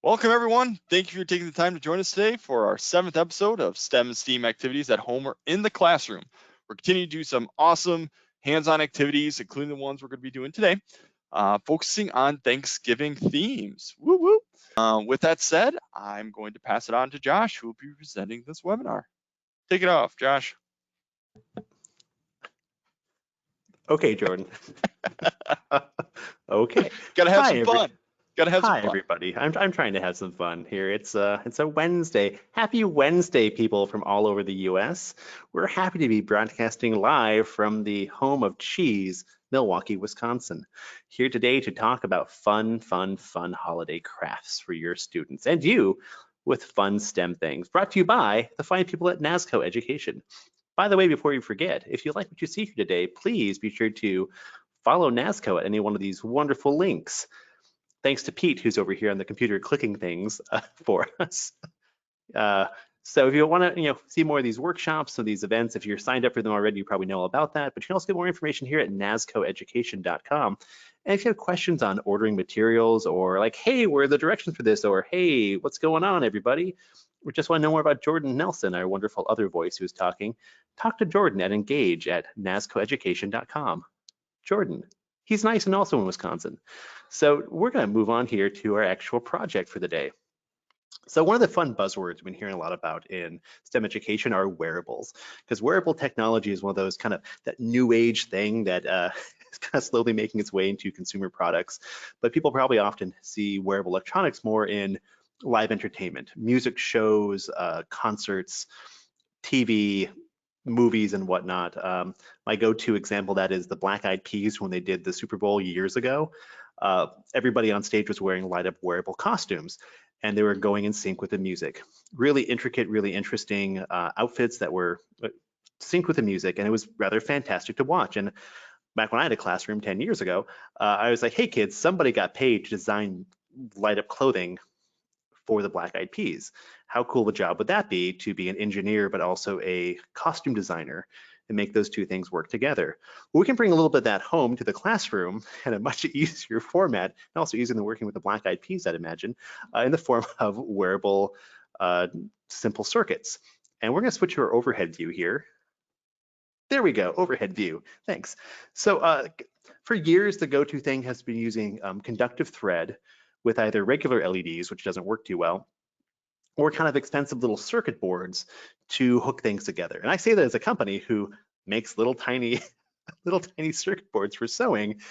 Welcome, everyone. Thank you for taking the time to join us today for our 7th episode of STEM and STEAM activities at home or in the classroom. We're continuing to do some awesome hands-on activities, including the ones we're going to be doing today, focusing on Thanksgiving themes. Woo woo. With that said, I'm going to pass it on to Josh, who will be presenting this webinar. Take it off, Josh. Okay, Jordan. Okay. Gotta have some fun. Hi, everybody. I'm trying to have some fun here. It's a Wednesday. Happy Wednesday, people from all over the U.S. We're happy to be broadcasting live from the home of cheese, Milwaukee, Wisconsin. Here today to talk about fun holiday crafts for your students and you with fun STEM things. Brought to you by the fine people at Nasco Education. By the way, before you forget, if you like what you see here today, please be sure to follow NASCO at any one of these wonderful links. Thanks to Pete, who's over here on the computer clicking things for us. So if you want to see more of these workshops or these events, if you're signed up for them already, you probably know all about that. But you can also get more information here at nascoeducation.com. And if you have questions on ordering materials or like, hey, where are the directions for this? Or hey, what's going on, everybody? Or just want to know more about Jordan Nelson, our wonderful other voice who's talking, talk to Jordan at engage@nascoeducation.com. Jordan, he's nice and also in Wisconsin. So we're going to move on here to our actual project for the day. So one of the fun buzzwords we've been hearing a lot about in STEM education are wearables, because wearable technology is one of those kind of that new age thing that is kind of slowly making its way into consumer products. But people probably often see wearable electronics more in live entertainment, music shows, concerts, TV, movies and whatnot. My go-to example that is the Black Eyed Peas when they did the Super Bowl years ago. Everybody on stage was wearing light-up wearable costumes and they were going in sync with the music. Really intricate, really interesting outfits that were synced with the music, and it was rather fantastic to watch. And back when I had a classroom 10 years ago, I was like, hey kids, somebody got paid to design light-up clothing for the Black Eyed Peas. How cool of a job would that be to be an engineer, but also a costume designer and make those two things work together? Well, we can bring a little bit of that home to the classroom in a much easier format, and also easier than working with the Black Eyed Peas, I'd imagine, in the form of wearable simple circuits. And we're gonna switch to our overhead view here. There we go, overhead view, thanks. So for years, the go-to thing has been using conductive thread with either regular LEDs, which doesn't work too well, or kind of expensive little circuit boards to hook things together. And I say that as a company who makes little tiny circuit boards for sewing.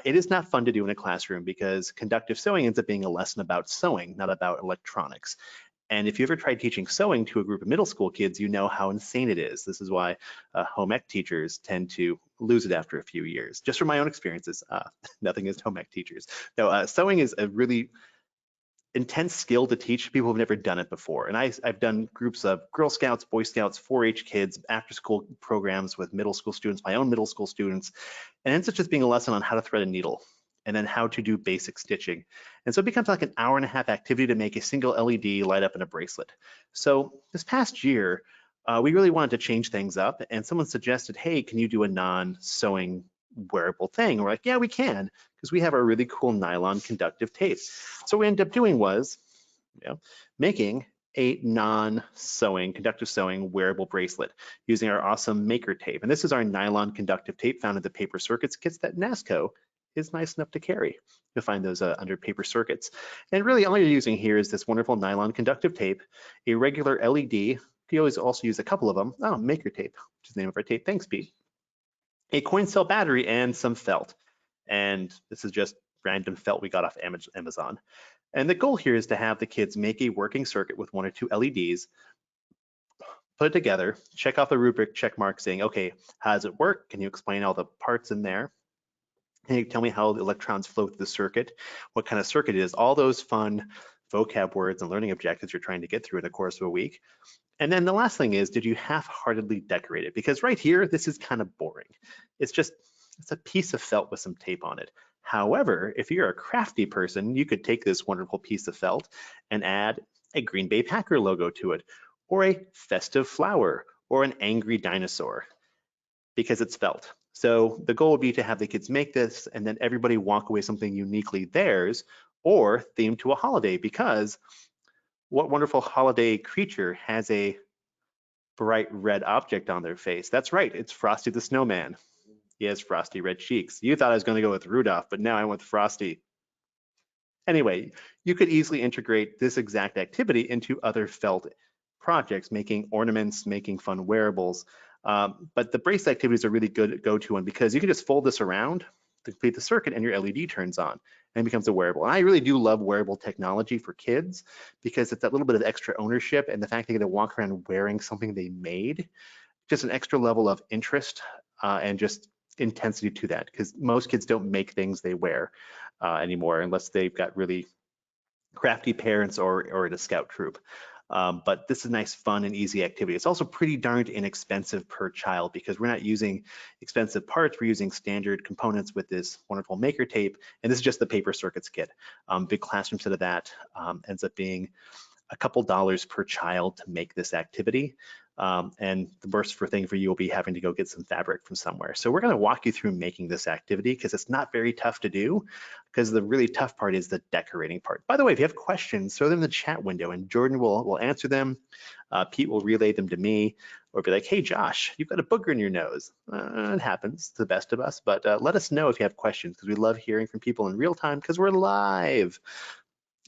It is not fun to do in a classroom because conductive sewing ends up being a lesson about sewing, not about electronics. And if you ever tried teaching sewing to a group of middle school kids, you know how insane it is. This is why home ec teachers tend to lose it after a few years. Just from my own experiences, nothing against home ec teachers. No, sewing is a really intense skill to teach people who've never done it before. And I've done groups of Girl Scouts, Boy Scouts, 4-H kids, after school programs with middle school students, my own middle school students. And it ends up just being a lesson on how to thread a needle and then how to do basic stitching. And so it becomes like an hour-and-a-half activity to make a single LED light up in a bracelet. So this past year, we really wanted to change things up, and someone suggested, hey, can you do a non-sewing wearable thing? We're like, yeah, we can, because we have a really cool nylon conductive tape. So what we ended up doing was making a non-sewing, conductive sewing wearable bracelet using our awesome maker tape. And this is our nylon conductive tape found in the paper circuits kits that NASCO is nice enough to carry. You'll find those under paper circuits. And really all you're using here is this wonderful nylon conductive tape, a regular LED. You can always also use a couple of them. Oh, maker tape, which is the name of our tape. Thanks, Pete. A coin cell battery and some felt. And this is just random felt we got off Amazon. And the goal here is to have the kids make a working circuit with 1 or 2 LEDs, put it together, check off the rubric check mark saying, okay, how does it work? Can you explain all the parts in there? Can you tell me how the electrons flow through the circuit? What kind of circuit it is? All those fun vocab words and learning objectives you're trying to get through in the course of a week. And then the last thing is, did you half-heartedly decorate it? Because right here, this is kind of boring. It's a piece of felt with some tape on it. However, if you're a crafty person, you could take this wonderful piece of felt and add a Green Bay Packer logo to it, or a festive flower, or an angry dinosaur, because it's felt. So the goal would be to have the kids make this and then everybody walk away something uniquely theirs or themed to a holiday, because what wonderful holiday creature has a bright red object on their face? That's right, it's Frosty the Snowman. He has frosty red cheeks. You thought I was going to go with Rudolph, but now I went with Frosty. Anyway, you could easily integrate this exact activity into other felt projects, making ornaments, making fun wearables. But the brace activities are really good go-to one, because you can just fold this around to complete the circuit and your LED turns on and becomes a wearable. And I really do love wearable technology for kids, because it's that little bit of extra ownership and the fact they get to walk around wearing something they made, just an extra level of interest and just intensity to that, because most kids don't make things they wear anymore unless they've got really crafty parents or in a scout troop. But this is a nice, fun, and easy activity. It's also pretty darned inexpensive per child, because we're not using expensive parts. We're using standard components with this wonderful maker tape. And this is just the paper circuits kit. Big classroom set of that ends up being a couple dollars per child to make this activity. And the worst thing for you will be having to go get some fabric from somewhere. So we're going to walk you through making this activity, because it's not very tough to do, because the really tough part is the decorating part. By the way, if you have questions, throw them in the chat window and Jordan will answer them. Pete will relay them to me, or be like, hey, Josh, you've got a booger in your nose. It happens to the best of us, but let us know if you have questions, because we love hearing from people in real time, because we're live.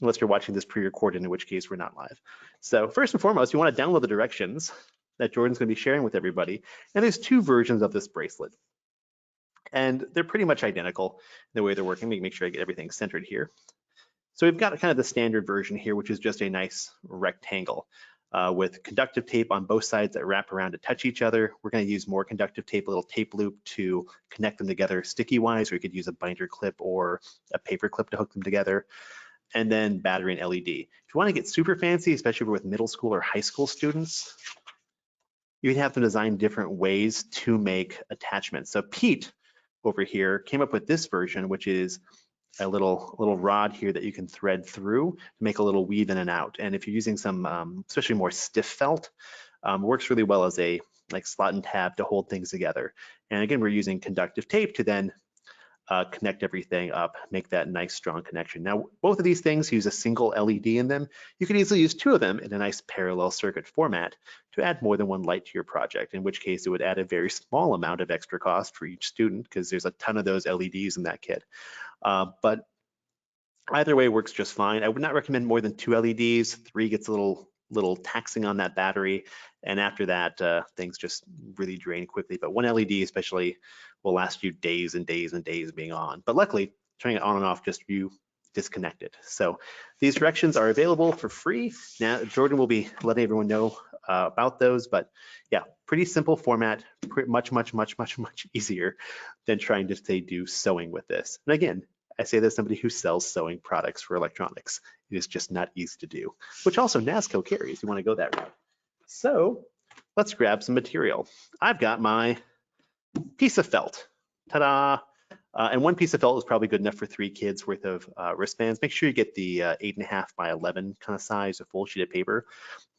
Unless you're watching this pre-recorded, in which case we're not live. So first and foremost, you want to download the directions that Jordan's going to be sharing with everybody. And there's two versions of this bracelet. And they're pretty much identical in the way they're working. Let me make sure I get everything centered here. So we've got kind of the standard version here, which is just a nice rectangle with conductive tape on both sides that wrap around to touch each other. We're going to use more conductive tape, a little tape loop to connect them together sticky-wise, or you could use a binder clip or a paper clip to hook them together. And then battery and LED. If you want to get super fancy, especially with middle school or high school students, you can have them design different ways to make attachments. So Pete over here came up with this version, which is a little rod here that you can thread through to make a little weave in and out. And if you're using some, especially more stiff felt, works really well as a like slot and tab to hold things together. And again, we're using conductive tape to then connect everything up, make that nice strong connection. Now, both of these things use a single LED in them. You can easily use two of them in a nice parallel circuit format to add more than one light to your project, in which case it would add a very small amount of extra cost for each student, because there's a ton of those LEDs in that kit. But either way works just fine. I would not recommend more than two LEDs. Three gets a little taxing on that battery, and after that things just really drain quickly. But one LED especially will last you days and days and days being on. But luckily, turning it on and off, just you disconnect it. So these directions are available for free. Now Jordan will be letting everyone know about those, but yeah, pretty simple format, much easier than trying to say do sewing with this. And again, I say this as somebody who sells sewing products for electronics. It is just not easy to do, which also Nasco carries. You want to go that route. So let's grab some material. I've got my piece of felt. Ta-da! And one piece of felt is probably good enough for 3 kids worth of wristbands. Make sure you get the 8.5 by 11 kind of size, a full sheet of paper.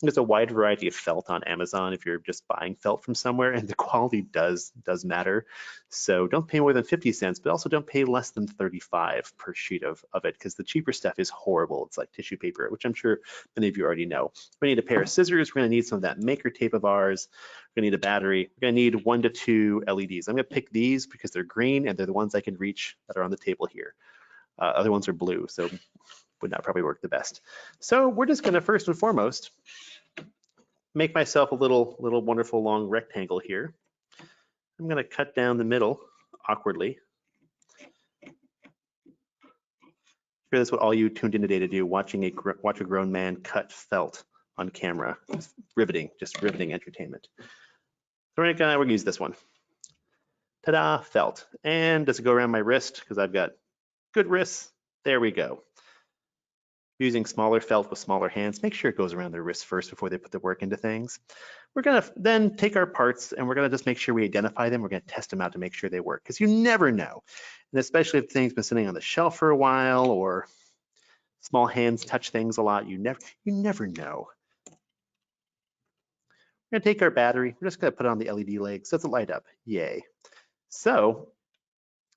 There's a wide variety of felt on Amazon if you're just buying felt from somewhere, and the quality does matter. So don't pay more than 50 cents, but also don't pay less than 35 per sheet of it, because the cheaper stuff is horrible. It's like tissue paper, which I'm sure many of you already know. We need a pair of scissors. We're going to need some of that maker tape of ours. We're going to need a battery. We're going to need 1 to 2 LEDs. I'm going to pick these because they're green and they're the ones I can reach that are on the table here. Other ones are blue, so would not probably work the best. So we're just going to first and foremost make myself a little wonderful long rectangle here. I'm going to cut down the middle awkwardly. Sure, that's what all you tuned in today to do, watch a grown man cut felt on camera. It's riveting, just riveting entertainment. So we're going to use this one. Ta-da, felt. And does it go around my wrist? Because I've got good wrists. There we go. Using smaller felt with smaller hands, make sure it goes around their wrists first before they put the work into things. We're going to then take our parts and we're going to just make sure we identify them. We're going to test them out to make sure they work, because you never know. And especially if things been sitting on the shelf for a while, or small hands touch things a lot, you never know. We're going to take our battery. We're just going to put it on the LED legs. Does it light up? Yay. So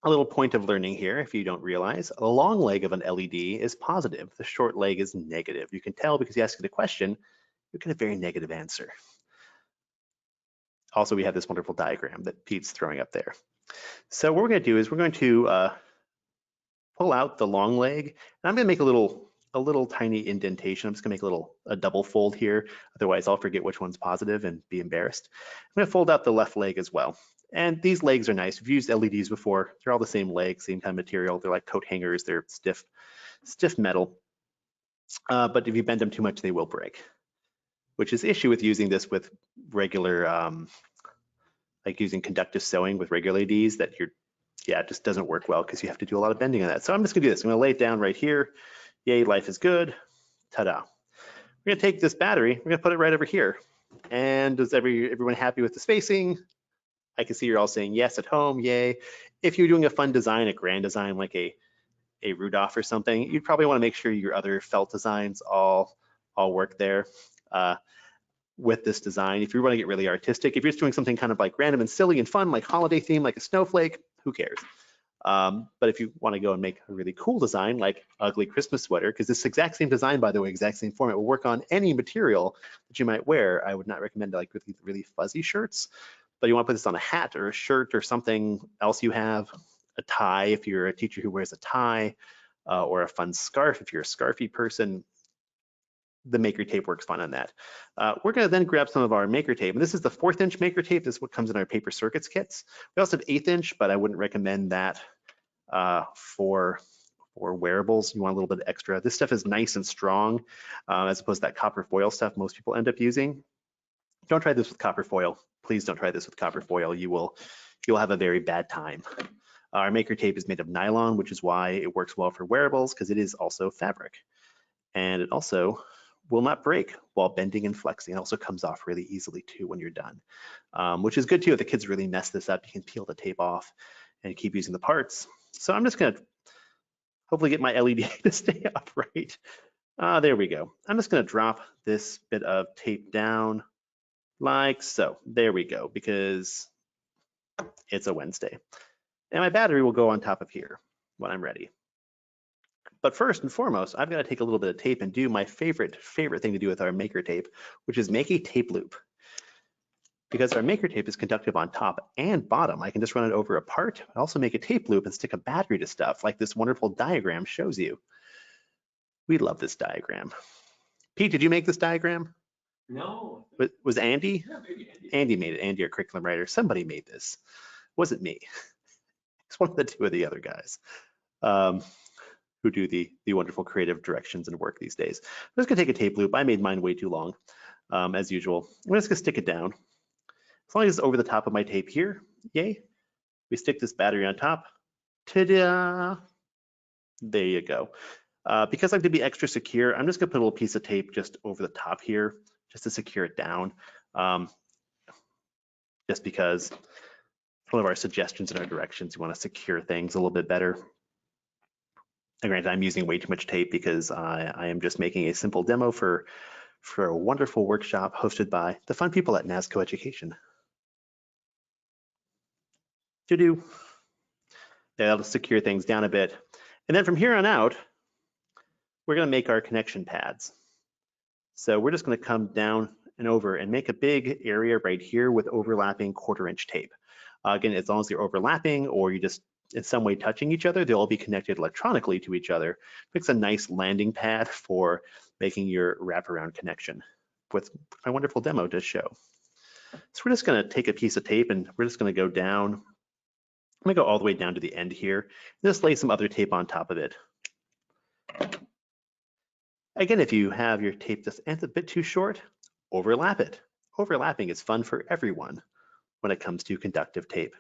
A little point of learning here, if you don't realize, the long leg of an LED is positive, the short leg is negative. You can tell because you ask it a question, you get a very negative answer. Also, we have this wonderful diagram that Pete's throwing up there. So what we're going to do is we're going to pull out the long leg, and I'm going to make a little tiny indentation. I'm just going to make a double fold here. Otherwise, I'll forget which one's positive and be embarrassed. I'm going to fold out the left leg as well. And these legs are nice. We've used LEDs before. They're all the same leg, same kind of material. They're like coat hangers. They're stiff metal. But if you bend them too much, they will break, which is the issue with using this with regular, like using conductive sewing with regular LEDs, that it just doesn't work well because you have to do a lot of bending on that. So I'm just gonna do this. I'm gonna lay it down right here. Yay, life is good. Ta-da. We're gonna take this battery, we're gonna put it right over here. And is everyone happy with the spacing? I can see you're all saying yes at home, yay. If you're doing a fun design, a grand design like a Rudolph or something, you'd probably wanna make sure your other felt designs all work there. With this design, if you want to get really artistic, if you're just doing something kind of like random and silly and fun, like holiday theme, like a snowflake, who cares? But if you want to go and make a really cool design, like ugly Christmas sweater, because this exact same design, by the way, exact same format, will work on any material that you might wear. I would not recommend like really fuzzy shirts, but you want to put this on a hat or a shirt or something else you have, a tie if you're a teacher who wears a tie, or a fun scarf if you're a scarfy person. The maker tape works fine on that. We're going to then grab some of our maker tape, and this is the 4th inch maker tape. This is what comes in our paper circuits kits. We also have 1/8 inch, but I wouldn't recommend that for wearables. You want a little bit extra. This stuff is nice and strong, as opposed to that copper foil stuff most people end up using. Don't try this with copper foil. Please don't try this with copper foil. You'll have a very bad time. Our maker tape is made of nylon, which is why it works well for wearables, because it is also fabric. And it also will not break while bending and flexing. It also comes off really easily too when you're done, which is good too. If the kids really mess this up, you can peel the tape off and keep using the parts. So I'm just gonna hopefully get my LED to stay upright. There we go. I'm just gonna drop this bit of tape down like so. There we go, because it's a Wednesday. And my battery will go on top of here when I'm ready. But first and foremost, I've got to take a little bit of tape and do my favorite thing to do with our maker tape, which is make a tape loop. Because our maker tape is conductive on top and bottom, I can just run it over a part, but also make a tape loop and stick a battery to stuff like this wonderful diagram shows you. We love this diagram. Pete, did you make this diagram? No. Was Andy? Yeah, maybe Andy. Andy made it. Andy, our curriculum writer. Somebody made this. Wasn't me. It's one of the two of the other guys. Who do the wonderful creative directions and work these days. I'm just gonna take a tape loop. I made mine way too long, as usual. I'm just gonna stick it down. As long as it's over the top of my tape here, yay. We stick this battery on top, ta-da! There you go. Because I like to be extra secure, I'm just gonna put a little piece of tape just over the top here, just to secure it down. Just because one of our suggestions and our directions, you wanna secure things a little bit better. And granted, I'm using way too much tape because I am just making a simple demo for a wonderful workshop hosted by the fun people at Nasco Education. That'll secure things down a bit. And then from here on out, we're gonna make our connection pads. So we're just gonna come down and over and make a big area right here with overlapping 1/4 inch tape. Again, as long as you're overlapping or you just in some way touching each other, they'll all be connected electronically to each other. Makes a nice landing pad for making your wraparound connection with my wonderful demo to show. So we're just gonna take a piece of tape and we're just gonna go down. I'm gonna go all the way down to the end here, and just lay some other tape on top of it. Again, if you have your tape that's a bit too short, overlap it. Overlapping is fun for everyone when it comes to conductive tape.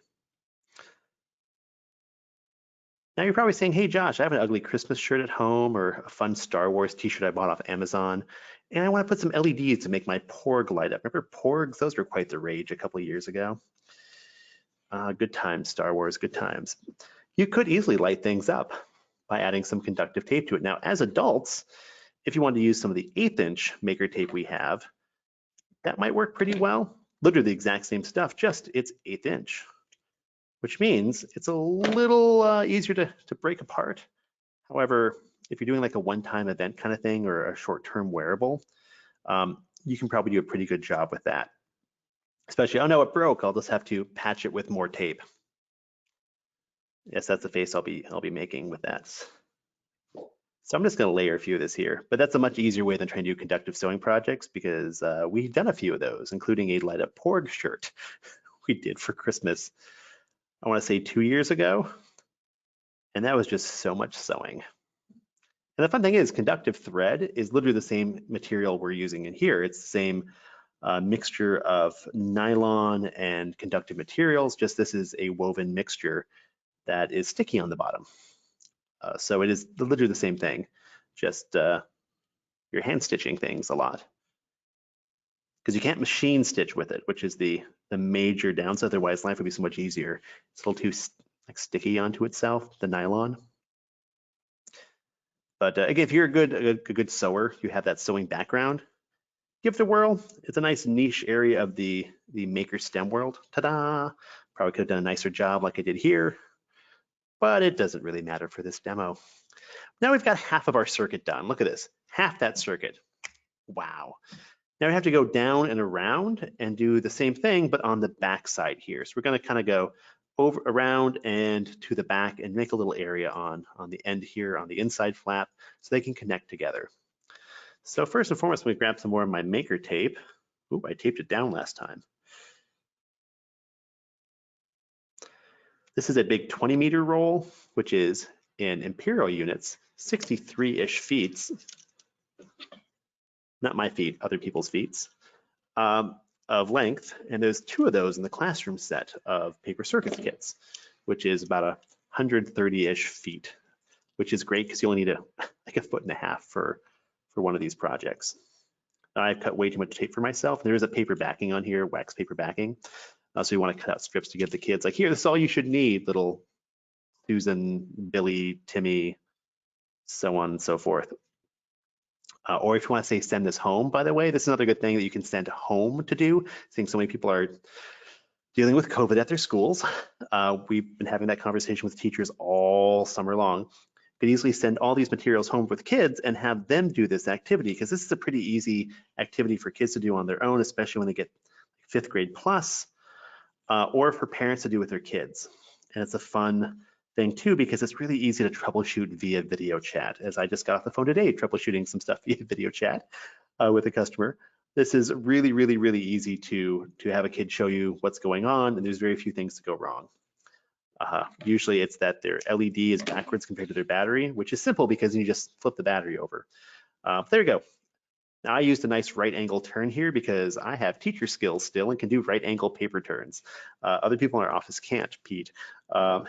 Now you're probably saying, hey Josh, I have an ugly Christmas shirt at home or a fun Star Wars t-shirt I bought off Amazon, and I want to put some LEDs to make my Porg light up. Remember Porgs? Those were quite the rage a couple of years ago. Good times, Star Wars, good times. You could easily light things up by adding some conductive tape to it. Now, as adults, if you want to use some of the 1/8 inch maker tape we have, that might work pretty well. Literally the exact same stuff, just it's 1/8 inch. which means it's a little easier to break apart. However, if you're doing like a one-time event kind of thing or a short-term wearable, you can probably do a pretty good job with that. Especially, oh no, it broke. I'll just have to patch it with more tape. Yes, that's the face I'll be making with that. So I'm just going to layer a few of this here, but that's a much easier way than trying to do conductive sewing projects because we've done a few of those, including a light up Porg shirt we did for Christmas, I want to say 2 years ago. And that was just so much sewing. And the fun thing is conductive thread is literally the same material we're using in here. It's the same mixture of nylon and conductive materials, just this is a woven mixture that is sticky on the bottom. So it is literally the same thing, just you're hand stitching things a lot. Because you can't machine stitch with it, which is the major downside. Otherwise, life would be so much easier. It's a little too like sticky onto itself, the nylon. But again, if you're a good sewer, you have that sewing background, give it a whirl. It's a nice niche area of the maker STEM world. Ta-da! Probably could have done a nicer job like I did here, but it doesn't really matter for this demo. Now we've got half of our circuit done. Look at this, half that circuit. Wow. Now we have to go down and around and do the same thing, but on the back side here. So we're going to kind of go over, around, and to the back and make a little area on the end here on the inside flap so they can connect together. So first and foremost, we grab some more of my maker tape. Ooh, I taped it down last time. This is a big 20-meter roll, which is in imperial units, 63-ish feet. Not my feet, other people's feet, of length. And there's 2 of those in the classroom set of paper circuits kits, which is about 130-ish feet, which is great because you only need like 1.5 feet for one of these projects. I've cut way too much tape for myself. There is a paper backing on here, wax paper backing. So you want to cut out strips to give the kids like, here, this is all you should need, little Susan, Billy, Timmy, so on and so forth. Or if you want to say send this home, by the way, this is another good thing that you can send home to do. Seeing so many people are dealing with COVID at their schools. We've been having that conversation with teachers all summer long. You could easily send all these materials home with kids and have them do this activity, because this is a pretty easy activity for kids to do on their own, especially when they get 5th grade plus, or for parents to do with their kids. And it's a fun thing too, because it's really easy to troubleshoot via video chat. As I just got off the phone today, troubleshooting some stuff via video chat with a customer. This is really, really, really easy to have a kid show you what's going on, and there's very few things to go wrong. Usually it's that their LED is backwards compared to their battery, which is simple because you just flip the battery over. There you go. Now I used a nice right angle turn here because I have teacher skills still and can do right angle paper turns. Other people in our office can't, Pete. I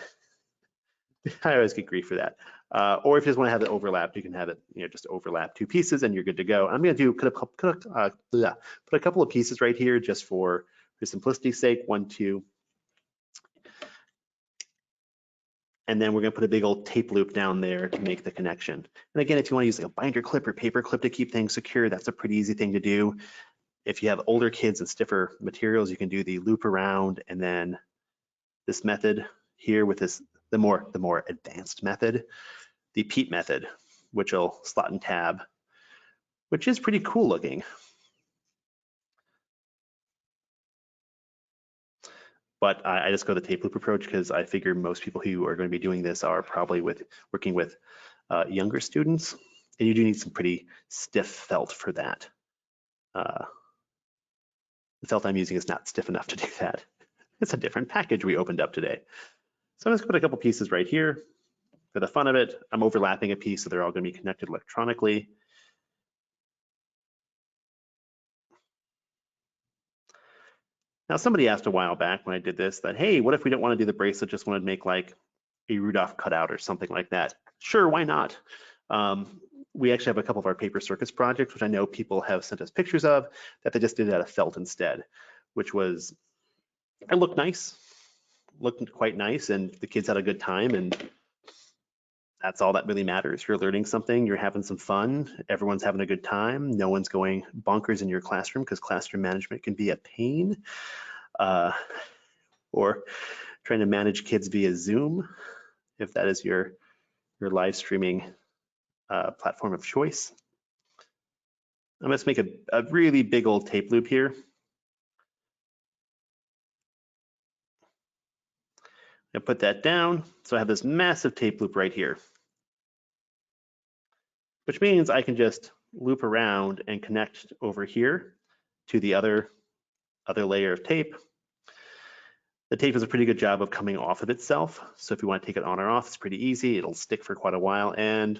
always get grief for that. Or if you just want to have it overlapped, you can have it, just overlap 2 pieces and you're good to go. I'm going to do put a couple of pieces right here just for simplicity's sake. 1, 2. And then we're going to put a big old tape loop down there to make the connection. And again, if you want to use like a binder clip or paper clip to keep things secure, that's a pretty easy thing to do. If you have older kids and stiffer materials, you can do the loop around, and then this method here with this, the more advanced method, the Pete method, which will slot and tab, which is pretty cool looking. But I just go the tape loop approach because I figure most people who are going to be doing this are probably working with younger students, and you do need some pretty stiff felt for that. The felt I'm using is not stiff enough to do that. It's a different package we opened up today. So I'm just going to put a couple pieces right here. For the fun of it, I'm overlapping a piece so they're all going to be connected electronically. Now, somebody asked a while back when I did this that, hey, what if we don't want to do the bracelet, just want to make like a Rudolph cutout or something like that? Sure, why not? We actually have a couple of our paper circuits projects, which I know people have sent us pictures of, that they just did out of felt instead, which was, it looked nice, looked quite nice, and the kids had a good time, and that's all that really matters. You're learning something, you're having some fun, everyone's having a good time, no one's going bonkers in your classroom, because classroom management can be a pain, or trying to manage kids via Zoom, if that is your live streaming platform of choice. I'm going to make a really big old tape loop here. I put that down, so I have this massive tape loop right here, which means I can just loop around and connect over here to the other layer of tape. The tape does a pretty good job of coming off of itself, so if you want to take it on or off, it's pretty easy. It'll stick for quite a while, and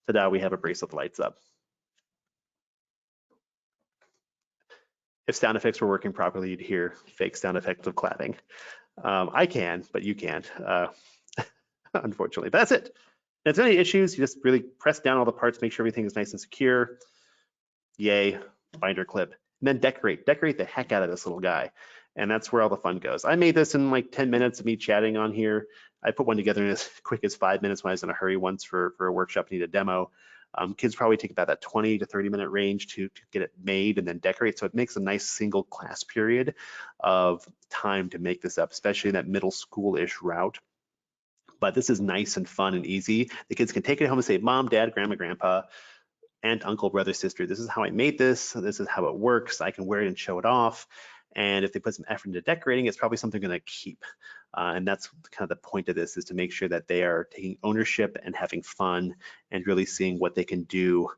ta-da, we have a bracelet that lights up. If sound effects were working properly, you'd hear fake sound effects of clapping. I can, but you can't, unfortunately. But that's it. And if there's any issues, you just really press down all the parts, make sure everything is nice and secure. Yay, binder clip. And then decorate the heck out of this little guy. And that's where all the fun goes. I made this in like 10 minutes of me chatting on here. I put one together in as quick as 5 minutes when I was in a hurry once for a workshop, need a demo. Kids probably take about that 20 to 30 minute range to get it made and then decorate. So it makes a nice single class period of time to make this up, especially in that middle school-ish route. But this is nice and fun and easy. The kids can take it home and say, Mom, Dad, Grandma, Grandpa, aunt, uncle, brother, sister, this is how I made this. This is how it works. I can wear it and show it off. And if they put some effort into decorating, it's probably something they're going to keep. And that's kind of the point of this, is to make sure that they are taking ownership and having fun and really seeing what they can do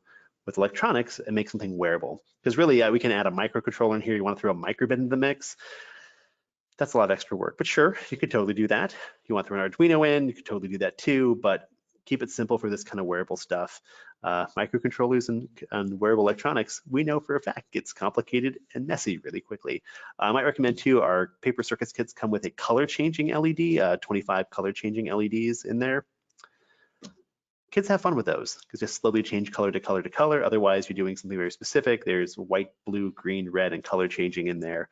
with electronics and make something wearable. Because really, we can add a microcontroller in here. You want to throw a microbit into the mix. That's a lot of extra work, but sure, you could totally do that. You want to throw an Arduino in, you could totally do that too, but keep it simple for this kind of wearable stuff. Microcontrollers and wearable electronics, we know for a fact gets complicated and messy really quickly. I might recommend too, our paper circuits kits come with a color changing LED, 25 color changing LEDs in there. Kids have fun with those because just slowly change color to color to color. Otherwise, you're doing something very specific. There's white, blue, green, red, and color changing in there.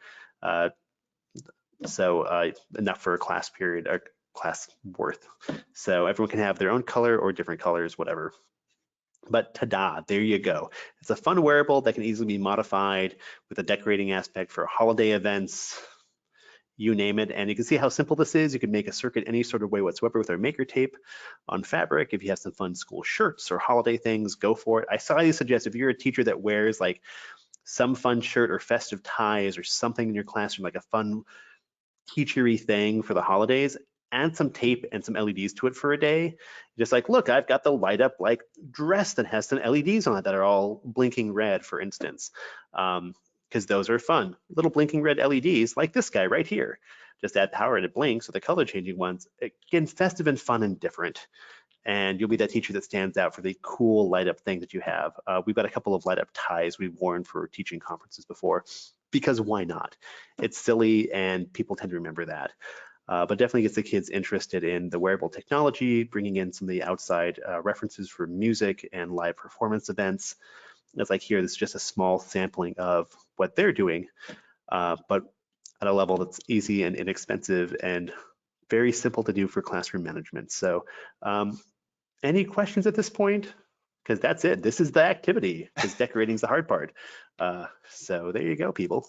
So enough for a class period or class worth. So everyone can have their own color or different colors, whatever. But ta-da, there you go. It's a fun wearable that can easily be modified with a decorating aspect for holiday events, you name it. And you can see how simple this is. You can make a circuit any sort of way whatsoever with our maker tape on fabric. If you have some fun school shirts or holiday things, go for it. I highly suggest if you're a teacher that wears like some fun shirt or festive ties or something in your classroom, like a fun teachery thing for the holidays, add some tape and some LEDs to it for a day. Just like, look, I've got the light up like dress that has some LEDs on it that are all blinking red, for instance, because those are fun. Little blinking red LEDs like this guy right here. Just add power and it blinks. So the color changing ones, again, festive and fun and different. And you'll be that teacher that stands out for the cool light up thing that you have. We've got a couple of light up ties we've worn for teaching conferences before, because why not? It's silly and people tend to remember that. But definitely gets the kids interested in the wearable technology, bringing in some of the outside references for music and live performance events. It's like here, this is just a small sampling of what they're doing, but at a level that's easy and inexpensive and very simple to do for classroom management. So any questions at this point? Because that's it. This is the activity, because decorating is the hard part. So there you go, people.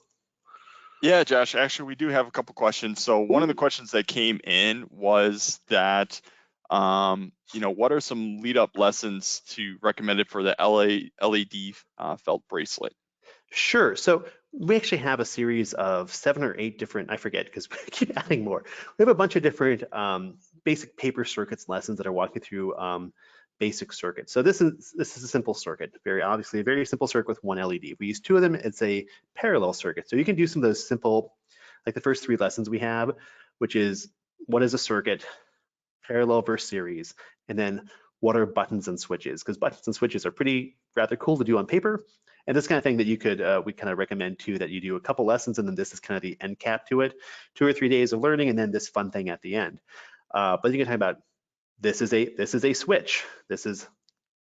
Yeah, Josh, actually, we do have a couple questions. So one of the questions that came in was that, what are some lead up lessons recommended for the LED felt bracelet? Sure. So we actually have a series of 7 or 8 different, I forget because we keep adding more. We have a bunch of different basic paper circuits lessons that are walking through basic circuits. So this is a simple circuit, very obviously a very simple circuit with one LED. We use 2 of them. It's a parallel circuit. So you can do some of those simple, like the first 3 lessons we have, which is what is a circuit, parallel versus series, and then what are buttons and switches? Because buttons and switches are rather cool to do on paper. And this kind of thing that you could, we kind of recommend too, that you do a couple lessons and then this is kind of the end cap to it, 2 or 3 days of learning and then this fun thing at the end. But you can talk about this is a switch. This is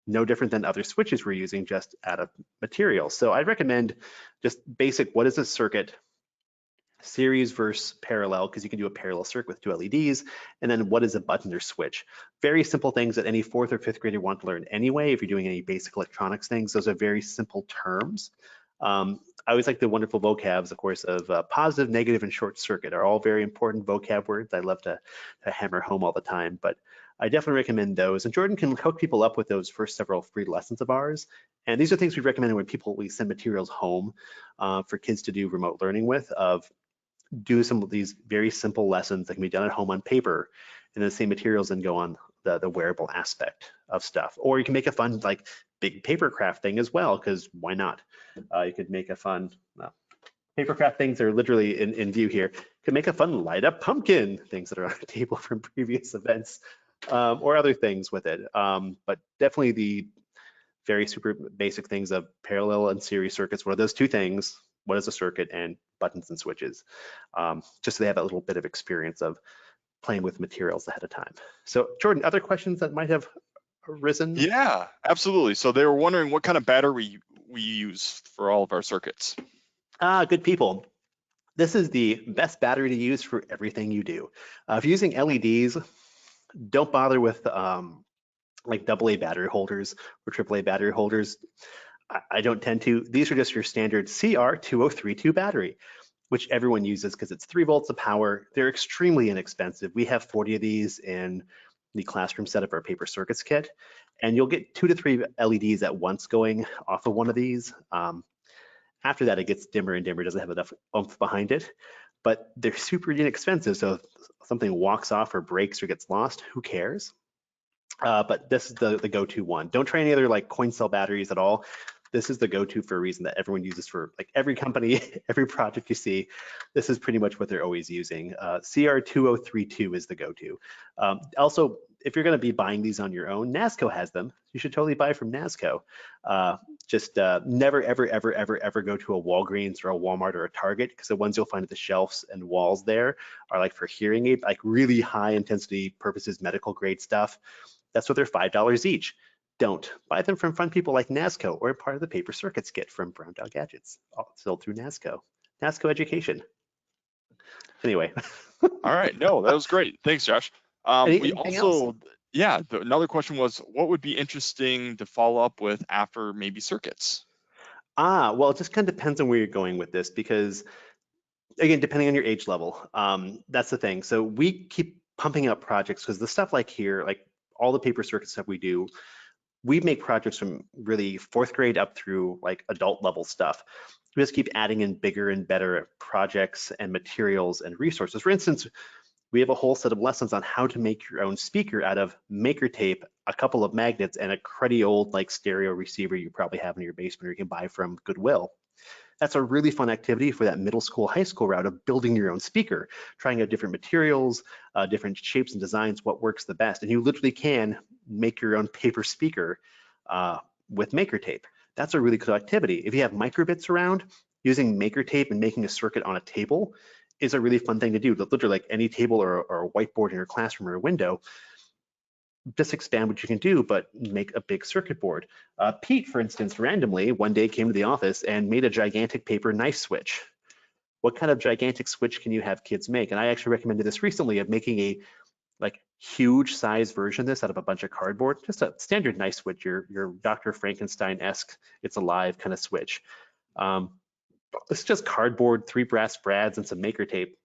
no different than other switches we're using, just out of material. So I'd recommend just basic, what is a circuit, series versus parallel, because you can do a parallel circuit with 2 LEDs, and then what is a button or switch. Very simple things that any 4th or 5th grader want to learn anyway. If you're doing any basic electronics things, those are very simple terms. I always like the wonderful vocabs, of course, of positive, negative, and short circuit are all very important vocab words. I love to hammer home all the time, but I definitely recommend those. And Jordan can hook people up with those first several free lessons of ours. And these are things we recommend when we send materials home for kids to do remote learning with, of do some of these very simple lessons that can be done at home on paper, and the same materials and go on the wearable aspect of stuff. Or you can make a fun like big paper craft thing as well, because why not? You could make a fun, paper craft things are literally in view here. You could make a fun light up pumpkin, things that are on a table from previous events, or other things with it. But definitely the very super basic things of parallel and series circuits. What are those two things? What is a circuit? And buttons and switches, just so they have a little bit of experience of playing with materials ahead of time. So Jordan, other questions that might have arisen? Yeah, absolutely. So they were wondering what kind of battery we use for all of our circuits. Good people. This is the best battery to use for everything you do. If you're using LEDs, don't bother with like AA battery holders or AAA battery holders. I don't tend to. These are just your standard CR2032 battery, which everyone uses because it's 3 volts of power. They're extremely inexpensive. We have 40 of these in the classroom set of our paper circuits kit, and you'll get 2 to 3 LEDs at once going off of one of these. After that, it gets dimmer and dimmer, doesn't have enough oomph behind it, but they're super inexpensive. So if something walks off or breaks or gets lost, who cares? But this is the go-to one. Don't try any other like coin cell batteries at all. This is the go-to for a reason that everyone uses for like every company, every project you see. This is pretty much what they're always using. CR2032 is the go-to. Also, if you're going to be buying these on your own, Nasco has them. You should totally buy from Nasco. Just never, ever, ever, ever, ever go to a Walgreens or a Walmart or a Target, because the ones you'll find at the shelves and walls there are like for hearing aid, like really high intensity purposes, medical grade stuff. That's what they're $5 each. Don't buy them from fun people like Nasco or part of the paper circuits kit from Brown Dog Gadgets, all sold through Nasco. Nasco Education. Anyway. All right, no, that was great. Thanks, Josh. We Anything else? also, yeah, another question was, what would be interesting to follow up with after maybe circuits? Well, it just kind of depends on where you're going with this, because again, depending on your age level, that's the thing. So we keep pumping up projects because the stuff like here, like all the paper circuit stuff we do, we make projects from really 4th grade up through like adult level stuff. We just keep adding in bigger and better projects and materials and resources. For instance, we have a whole set of lessons on how to make your own speaker out of maker tape, a couple of magnets, and a cruddy old like stereo receiver you probably have in your basement or you can buy from Goodwill. That's a really fun activity for that middle school, high school route of building your own speaker, trying out different materials, different shapes and designs, what works the best. And you literally can make your own paper speaker with maker tape. That's a really cool activity. If you have microbits around, using maker tape and making a circuit on a table is a really fun thing to do. Literally like any table or a whiteboard in your classroom or a window, just expand what you can do, but make a big circuit board. Pete, for instance, randomly one day came to the office and made a gigantic paper knife switch. What kind of gigantic switch can you have kids make? And I actually recommended this recently, of making a like huge size version of this out of a bunch of cardboard, just a standard knife switch, your Dr. Frankenstein-esque, it's alive kind of switch. It's just cardboard, 3 brass brads, and some maker tape.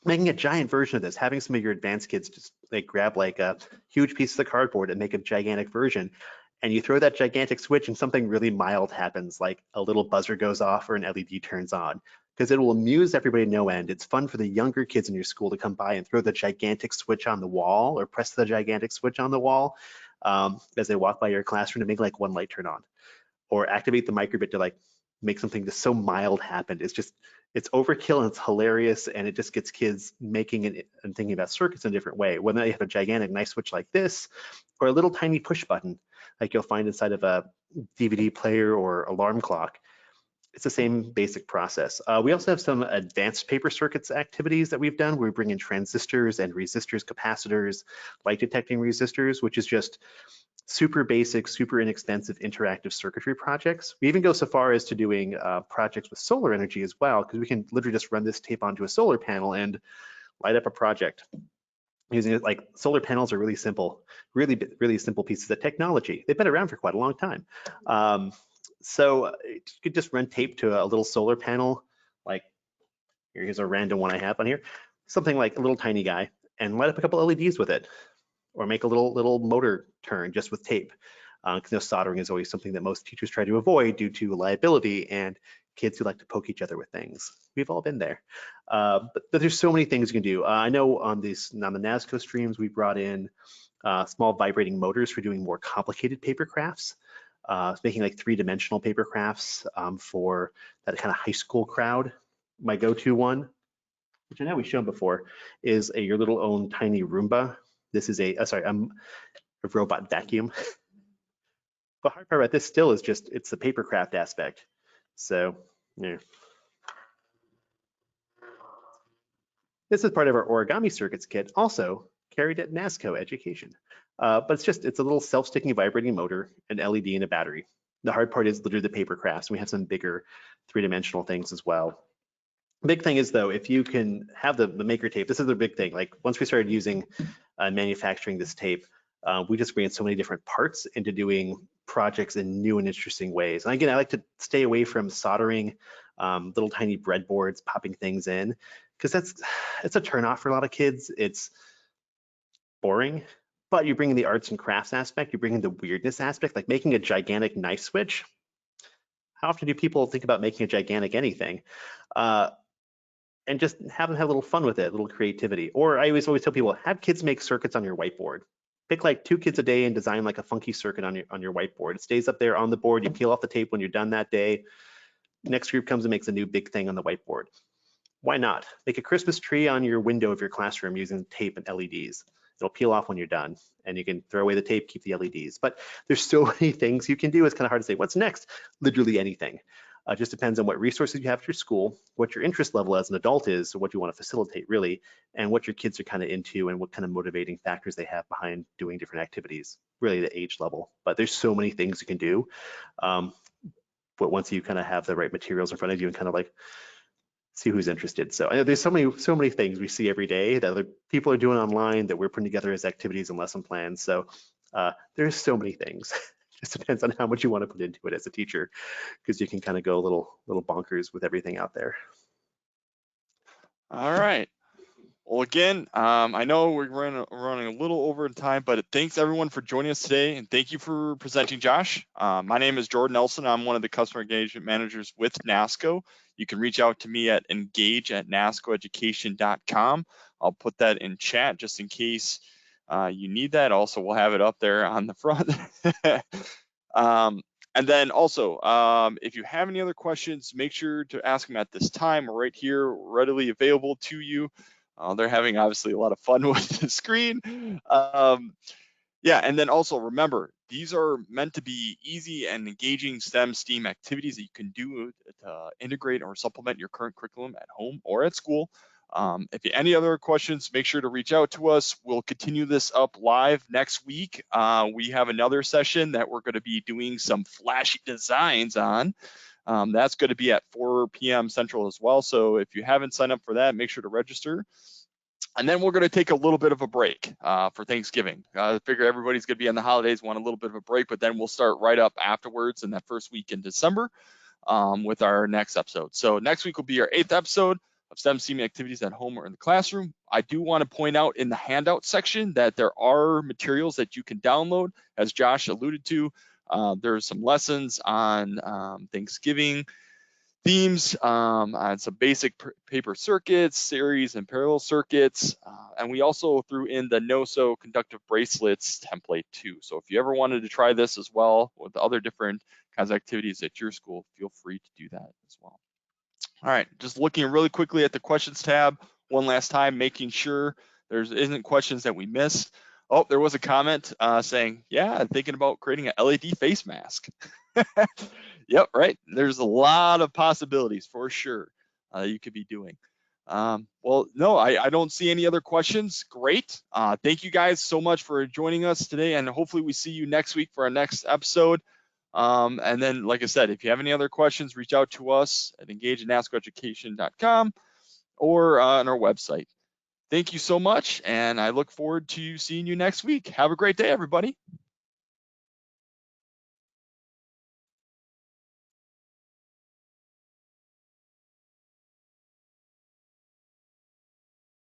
Making a giant version of this, having some of your advanced kids just like grab like a huge piece of the cardboard and make a gigantic version, and you throw that gigantic switch and something really mild happens, like a little buzzer goes off or an LED turns on, because it will amuse everybody no end. It's fun for the younger kids in your school to come by and throw the gigantic switch on the wall or press the gigantic switch on the wall as they walk by your classroom to make like one light turn on, or activate the microbit to like make something just so mild happen. It's overkill and it's hilarious, and it just gets kids making it and thinking about circuits in a different way. Whether they have a gigantic nice switch like this, or a little tiny push button like you'll find inside of a DVD player or alarm clock, it's the same basic process. We also have some advanced paper circuits activities that we've done where we bring in transistors and resistors, capacitors, light detecting resistors, which is just super basic, super inexpensive interactive circuitry projects. We even go so far as to doing projects with solar energy as well, because we can literally just run this tape onto a solar panel and light up a project. Using it, like solar panels are really simple, really simple pieces of technology. They've been around for quite a long time. So you could just run tape to a little solar panel, like here's a random one I have on here, something like a little tiny guy, and light up a couple LEDs with it, or make a little motor turn just with tape. Because soldering is always something that most teachers try to avoid due to liability and kids who like to poke each other with things. We've all been there. But there's so many things you can do. I know on the Nasco streams, we brought in small vibrating motors for doing more complicated paper crafts, making like three-dimensional paper crafts for that kind of high school crowd. My go-to one, which I know we've shown before, is your little own tiny Roomba. This is a robot vacuum. The hard part about this still is just, it's the paper craft aspect. So, yeah. This is part of our origami circuits kit, also carried at Nasco Education. But it's a little self-sticking vibrating motor, an LED, and a battery. The hard part is literally the paper crafts. We have some bigger three-dimensional things as well. The big thing is though, if you can have the maker tape, this is the big thing. Like once we started using manufacturing this tape, we just ran so many different parts into doing projects in new and interesting ways. And again, I like to stay away from soldering little tiny breadboards, popping things in, because it's a turnoff for a lot of kids. It's boring, but you bring in the arts and crafts aspect, you bring in the weirdness aspect, like making a gigantic knife switch. How often do people think about making a gigantic anything? And just have them have a little fun with it, a little creativity. Or I always tell people, have kids make circuits on your whiteboard. Pick like 2 kids a day and design like a funky circuit on your whiteboard. It stays up there on the board. You peel off the tape when you're done that day. Next group comes and makes a new big thing on the whiteboard. Why not? Make a Christmas tree on your window of your classroom using tape and LEDs. It'll peel off when you're done, and you can throw away the tape, keep the LEDs. But there's so many things you can do. It's kind of hard to say what's next. Literally anything. Just depends on what resources you have at your school, what your interest level as an adult is, so what you want to facilitate really, and what your kids are kind of into and what kind of motivating factors they have behind doing different activities, really the age level. But there's so many things you can do. But once you kind of have the right materials in front of you and kind of like see who's interested. So I know there's so many things we see every day that other people are doing online that we're putting together as activities and lesson plans. So there's so many things. Just depends on how much you want to put into it as a teacher, because you can kind of go a little bonkers with everything out there. All right. Well, again, I know we're running a little over time, but thanks everyone for joining us today, and thank you for presenting, Josh. My name is Jordan Nelson. I'm one of the customer engagement managers with Nasco. You can reach out to me at engage@nascoeducation.com. I'll put that in chat just in case you need that. Also, we'll have it up there on the front. And then also, if you have any other questions, make sure to ask them at this time. We're right here, readily available to you. They're having obviously a lot of fun with the screen. Yeah, and then also remember, these are meant to be easy and engaging STEM activities that you can do to integrate or supplement your current curriculum at home or at school. If you have any other questions, make sure to reach out to us. We'll continue this up live next week. We have another session that we're going to be doing some flashy designs on. That's going to be at 4 p.m. Central as well. So if you haven't signed up for that, make sure to register. And then we're going to take a little bit of a break for Thanksgiving. I figure everybody's going to be on the holidays, want a little bit of a break, but then we'll start right up afterwards in that first week in December with our next episode. So next week will be our 8th episode of STEM activities at home or in the classroom. I do want to point out in the handout section that there are materials that you can download, as Josh alluded to. There's some lessons on Thanksgiving themes on some basic paper circuits, series and parallel circuits. And we also threw in the NOSO conductive bracelets template too. So if you ever wanted to try this as well with other different kinds of activities at your school, feel free to do that as well. All right, just looking really quickly at the questions tab one last time, making sure there isn't questions that we missed. Oh, there was a comment saying, yeah, I'm thinking about creating an LED face mask. Yep, right. There's a lot of possibilities for sure you could be doing. Well, no, I don't see any other questions. Great. Thank you guys so much for joining us today, and hopefully we see you next week for our next episode. And then, like I said, if you have any other questions, reach out to us at engage@nascoeducation.com or on our website. Thank you so much, and I look forward to seeing you next week. Have a great day, everybody.